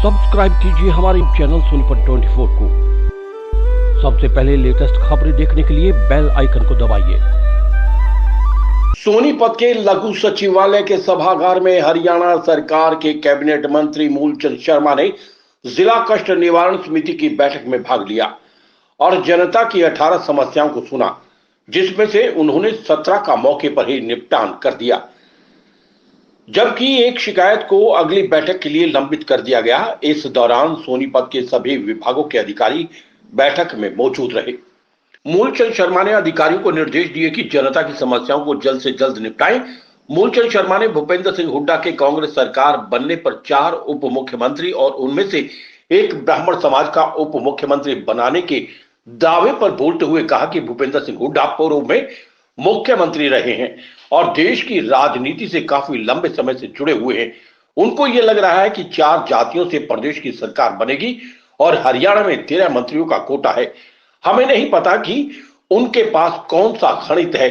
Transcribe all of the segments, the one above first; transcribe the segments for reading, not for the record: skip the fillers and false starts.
Subscribe कीजिए हमारे channel Sonipat 24 को। सबसे पहले लेटेस्ट खबरें देखने के लिए बेल आइकन को दबाइए। सोनीपत के लघु सचिवालय के सभागार में हरियाणा सरकार के कैबिनेट मंत्री मूलचंद शर्मा ने जिला कष्ट निवारण समिति की बैठक में भाग लिया और जनता की 18 समस्याओं को सुना, जिसमें से उन्होंने 17 का मौके पर ही निपटान कर दिया, जबकि एक शिकायत को अगली बैठक के लिए लंबित कर दिया गया। इस दौरान सोनीपत के सभी विभागों के अधिकारी बैठक में मौजूद रहे। मूलचंद शर्मा ने अधिकारियों को निर्देश दिए कि जनता की समस्याओं को जल्द से जल्द निपटाएं। मूलचंद शर्मा ने भूपेंद्र सिंह हुड्डा के कांग्रेस सरकार बनने पर 4 उप मुख्यमंत्री और उनमें से एक ब्राह्मण समाज का उप मुख्यमंत्री बनाने के दावे पर बोलते हुए कहा कि भूपेंद्र सिंह हुड्डा पूर्व में मुख्यमंत्री रहे हैं और देश की राजनीति से काफी लंबे समय से जुड़े हुए हैं। उनको यह लग रहा है कि 4 जातियों से प्रदेश की सरकार बनेगी और हरियाणा में 13 मंत्रियों का कोटा है। हमें नहीं पता कि उनके पास कौन सा गणित है।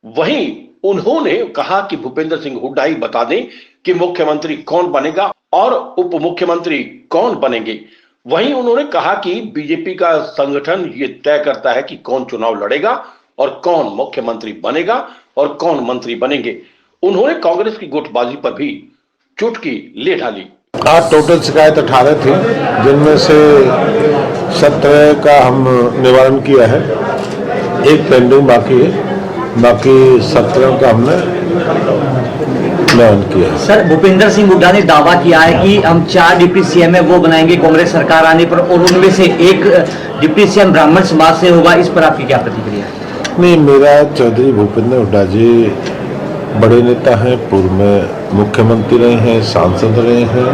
वहीं उन्होंने कहा कि भूपेंद्र सिंह हुड्डा ही बता दें कि मुख्यमंत्री कौन बनेगा और उप मुख्यमंत्री कौन बनेंगे। वहीं उन्होंने कहा कि बीजेपी का संगठन ये तय करता है कि कौन चुनाव लड़ेगा और कौन मुख्यमंत्री बनेगा और कौन मंत्री बनेंगे। उन्होंने कांग्रेस की गुटबाजी पर भी चुटकी ले डाली। आज टोटल शिकायत 18 थी, जिनमें से 17 का हम निवारण किया है, एक पेंडिंग बाकी है, बाकी 17 का हमने निवारण किया है। सर, भूपेंद्र सिंह हुड्डा ने दावा किया है कि हम 4 डिप्टी सीएम है वो बनाएंगे कांग्रेस सरकार आने पर, और उनमें से एक डिप्टी सीएम ब्राह्मण समाज से होगा। इस पर आपकी क्या प्रतिक्रिया है? नहीं, मेरा चौधरी भूपेंद्र हुड्डा जी बड़े नेता हैं, पूर्व में मुख्यमंत्री रहे हैं, सांसद रहे हैं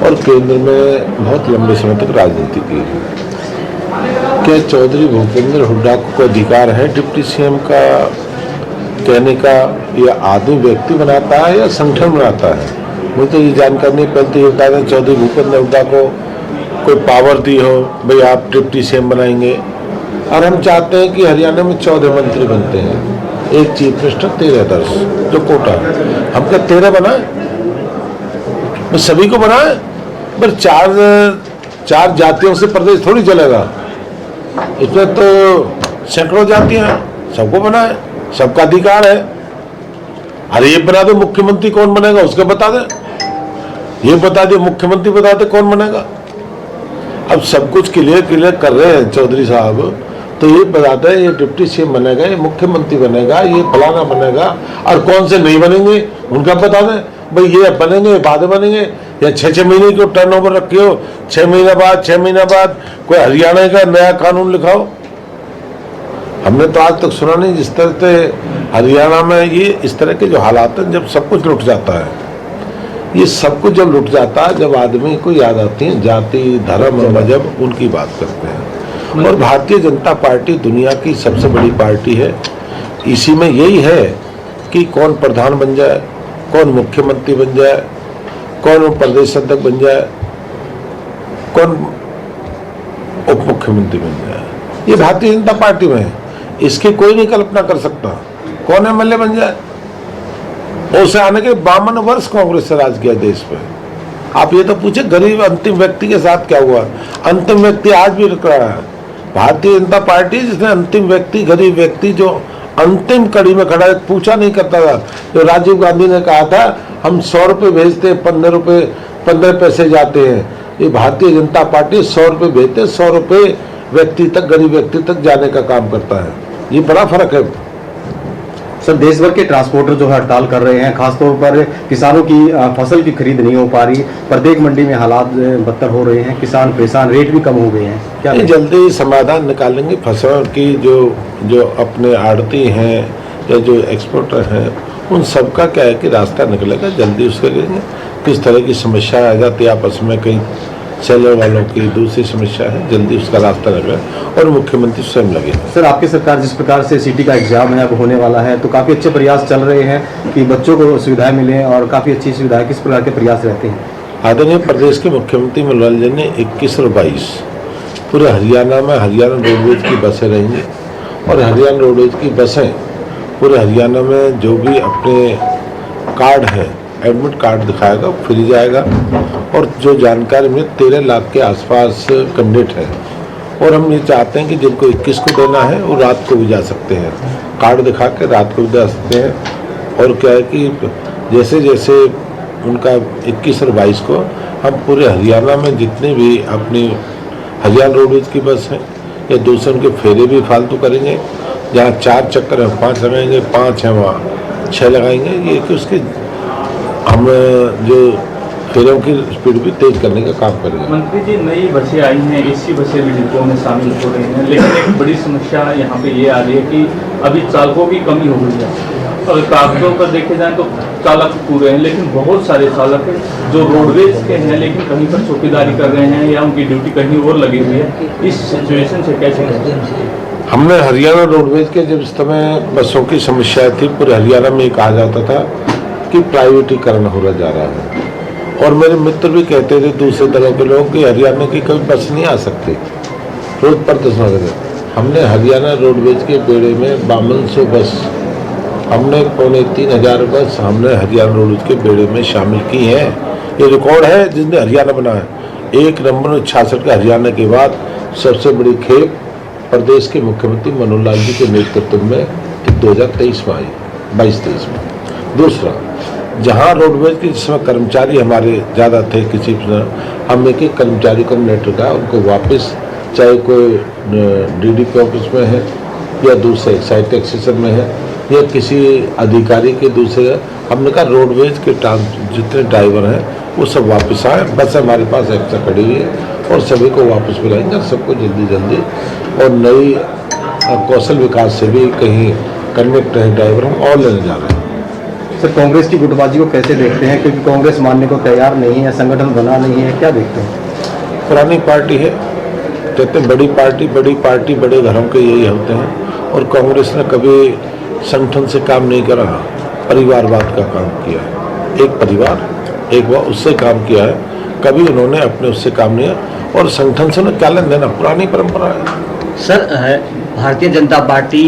और केंद्र में बहुत लंबे समय तक राजनीति की है। क्या चौधरी भूपेंद्र हुड्डा को अधिकार है डिप्टी सीएम का कहने का, या आदमी व्यक्ति बनाता है या संगठन बनाता है? मुझे तो ये जानकारी नहीं। पहले तो ये बता दें, चौधरी भूपेंद्र हुड्डा को कोई पावर दी हो, भाई आप डिप्टी सीएम बनाएंगे, और हम चाहते हैं कि हरियाणा में 14 मंत्री बनते हैं, एक चीफ मिनिस्टर, 13 अदर्स, जो कोटा है। हम क्या 13 बनाए? मैं सभी को बनाए, पर 4 जातियों से प्रदेश थोड़ी चलेगा। इसमें तो सैकड़ों जातियां हैं, सबको बनाए, सबका अधिकार है। अरे ये बता दो मुख्यमंत्री कौन बनेगा, उसका बता दे। ये बता दे मुख्यमंत्री, बता दे कौन बनेगा। अब सब कुछ क्लियर कर रहे हैं चौधरी साहब, तो ये बताते हैं ये डिप्टी सीएम बनेगा, ये मुख्यमंत्री बनेगा, ये फलाना बनेगा, और कौन से नहीं बनेंगे उनका बता दें। भाई ये बनेंगे, बाद बनेंगे, या 6 महीने को टर्नओवर रखे हो, 6 महीना बाद कोई हरियाणा का नया कानून लिखाओ। हमने तो आज तक सुना नहीं जिस तरह से हरियाणा में ये इस तरह के जो हालात हैं, जब सब कुछ लुट जाता है। ये सब कुछ जब लुट जाता है, जब आदमी को याद आती है जाति, धर्म और मजहब, उनकी बात करते हैं। और भारतीय जनता पार्टी दुनिया की सबसे बड़ी पार्टी है। इसी में यही है कि कौन प्रधान बन जाए, कौन मुख्यमंत्री बन जाए, कौन प्रदेश अध्यक्ष बन जाए, कौन उप मुख्यमंत्री बन जाए, ये भारतीय जनता पार्टी में है। इसकी कोई नहीं कल्पना कर सकता कौन एमएलए बन जाए। उसे आने के 52 वर्ष कांग्रेस से राज किया देश पे। आप ये तो पूछे गरीब अंतिम व्यक्ति के साथ क्या हुआ? अंतिम व्यक्ति आज भी रुक रहा है। भारतीय जनता पार्टी जिसने अंतिम व्यक्ति, गरीब व्यक्ति जो अंतिम कड़ी में खड़ा है, पूछा नहीं करता था। जो राजीव गांधी ने कहा था हम 100 रुपये भेजते, 15 पैसे जाते हैं, ये भारतीय जनता पार्टी 100 रुपये भेजते, 100 रुपये व्यक्ति तक, गरीब व्यक्ति तक जाने का काम करता है। ये बड़ा फर्क है। सर, देश भर के ट्रांसपोर्टर जो है हड़ताल कर रहे हैं, खासतौर पर किसानों की फसल की खरीद नहीं हो पा रही, प्रत्येक मंडी में हालात बदतर हो रहे हैं, किसान परेशान, रेट भी कम हो गए हैं। क्या जल्दी समाधान निकालेंगे फसलों की? जो अपने आड़ती हैं या जो एक्सपोर्टर हैं, उन सबका क्या है कि रास्ता निकलेगा, जल्दी उसके लिए किस तरह की समस्या आ जाती है आपस में, कहीं सेलर वालों की दूसरी समस्या है, जल्दी उसका रास्ता लगे और मुख्यमंत्री स्वयं लगे। सर, आपकी सरकार जिस प्रकार से सिटी का एग्जाम है अब होने वाला है, तो काफ़ी अच्छे प्रयास चल रहे हैं कि बच्चों को सुविधाएं मिलें और काफ़ी अच्छी सुविधाएं, किस प्रकार के प्रयास रहते हैं? आदरणीय प्रदेश के मुख्यमंत्री मनोहर लाल ने 21 और 22 पूरे हरियाणा में हरियाणा रोडवेज की बसें रहेंगी, और हरियाणा रोडवेज की बसें पूरे हरियाणा में जो भी अपने कार्ड हैं एडमिट कार्ड दिखाएगा फ्री जाएगा। और जो जानकारी में 13 लाख के आसपास कैंडिडेट हैं और हम ये चाहते हैं कि जिनको 21 को देना है वो रात को भी जा सकते हैं, कार्ड दिखा के रात को भी जा सकते हैं। और क्या है कि जैसे जैसे उनका 21 और 22 को हम पूरे हरियाणा में जितने भी अपनी हरियाणा रोडवेज की बस हैं या दूसरे उनके फेरे भी फालतू करेंगे, जहाँ 4 चक्कर हैं 5 लगाएंगे, 5 हैं वहाँ 6 लगाएंगे। ये कि उसके हम जो फेरों की स्पीड भी तेज करने का काम करेंगे। मंत्री जी, नई बसें आई हैं, एसी बसें भी डिब्बों में शामिल हो रही हैं, लेकिन एक बड़ी समस्या यहाँ पे ये आ रही है कि अभी चालकों की कमी हो गई है। और कागजों पर देखे जाए तो चालक पूरे हैं, लेकिन बहुत सारे चालक हैं जो रोडवेज के हैं लेकिन कहीं पर चौकीदारी कर रहे हैं या उनकी ड्यूटी कहीं और लगी हुई है। इस सिचुएशन से कैसे? हमने हरियाणा रोडवेज के जब इस समय बसों की समस्या थी, पूरे हरियाणा में कहा जाता था कि प्राइवेटीकरण हो जा रहा है। और मेरे मित्र भी कहते थे दूसरे दलों के लोग कि हरियाणा की कभी बस नहीं आ सकती, रोज प्रदर्शन करें। हमने हरियाणा रोडवेज के बेड़े में 5200 बस, हमने 3500 बस हमने हरियाणा रोडवेज के बेड़े में शामिल की हैं। ये रिकॉर्ड है जिसने हरियाणा बनाया। 1 नंबर 66 का हरियाणा के बाद सबसे बड़ी खेप प्रदेश के मुख्यमंत्री मनोहर लाल जी के नेतृत्व में 2023 में आई, 22-23 में। दूसरा, जहाँ रोडवेज के जिसमें कर्मचारी हमारे ज़्यादा थे, किसी हम एक कर्मचारी को नेट का उनको वापस, चाहे कोई डीडीपी ऑफिस में है या दूसरे एक्साइज टैक्सेशन में है या किसी अधिकारी के दूसरे, हमने कहा रोडवेज के जितने ड्राइवर हैं वो सब वापस आए। बस हमारे पास एक्स्ट्रा खड़ी हुई है और सभी को वापस बुलाएंगे और सबको जल्दी जल्दी। और नई कौशल विकास से भी कहीं कनेक्ट है ड्राइवर हम और लेने जा रहे हैं। सर, कांग्रेस की गुटबाजी को कैसे देखते हैं, क्योंकि कांग्रेस मानने को तैयार नहीं है, संगठन बना नहीं है, क्या देखते हैं? पुरानी पार्टी है, कहते हैं बड़ी पार्टी बड़े घरों के यही होते हैं। और कांग्रेस ने कभी संगठन से काम नहीं करा, परिवारवाद का काम किया है। एक परिवार एक बार उससे काम किया है, कभी उन्होंने अपने उससे काम नहीं किया। और संगठन से उन्हें क्या लेना देना, पुरानी परंपरा है। सर, भारतीय जनता पार्टी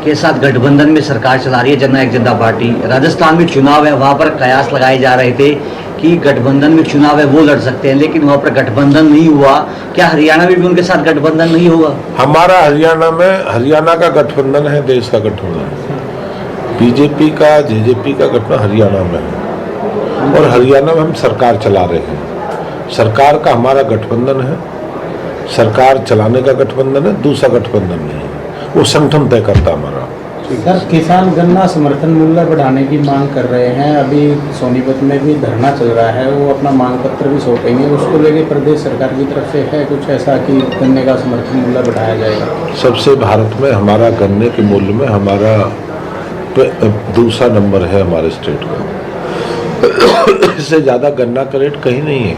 के साथ गठबंधन में सरकार चला रही है जननायक जनता पार्टी। राजस्थान में चुनाव है, वहाँ पर कयास लगाए जा रहे थे कि गठबंधन में चुनाव है वो लड़ सकते हैं, लेकिन वहाँ पर गठबंधन नहीं हुआ। क्या हरियाणा में भी उनके साथ गठबंधन नहीं होगा? हमारा हरियाणा का गठबंधन है, देश का गठबंधन है। बीजेपी का जेजेपी का गठबंधन हरियाणा में है और हरियाणा में हम सरकार चला रहे हैं। सरकार का हमारा गठबंधन है, सरकार चलाने का गठबंधन है, दूसरा गठबंधन नहीं है। वो संगठन तय करता हमारा। सर, किसान गन्ना समर्थन मूल्य बढ़ाने की मांग कर रहे हैं। अभी सोनीपत में भी धरना चल रहा है, वो अपना मांग पत्र भी सौंपेंगे। उसको लेके प्रदेश सरकार की तरफ से है कुछ ऐसा कि गन्ने का समर्थन मूल्य बढ़ाया जाएगा? सबसे भारत में हमारा गन्ने के मूल्य में हमारा दूसरा नंबर है हमारे स्टेट का। इससे ज़्यादा गन्ना का रेट कहीं नहीं है।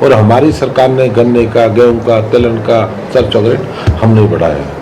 और हमारी सरकार ने गन्ने का, गेहूं का, तिलहन का, सरसों का रेट हम नहीं बढ़ाया है।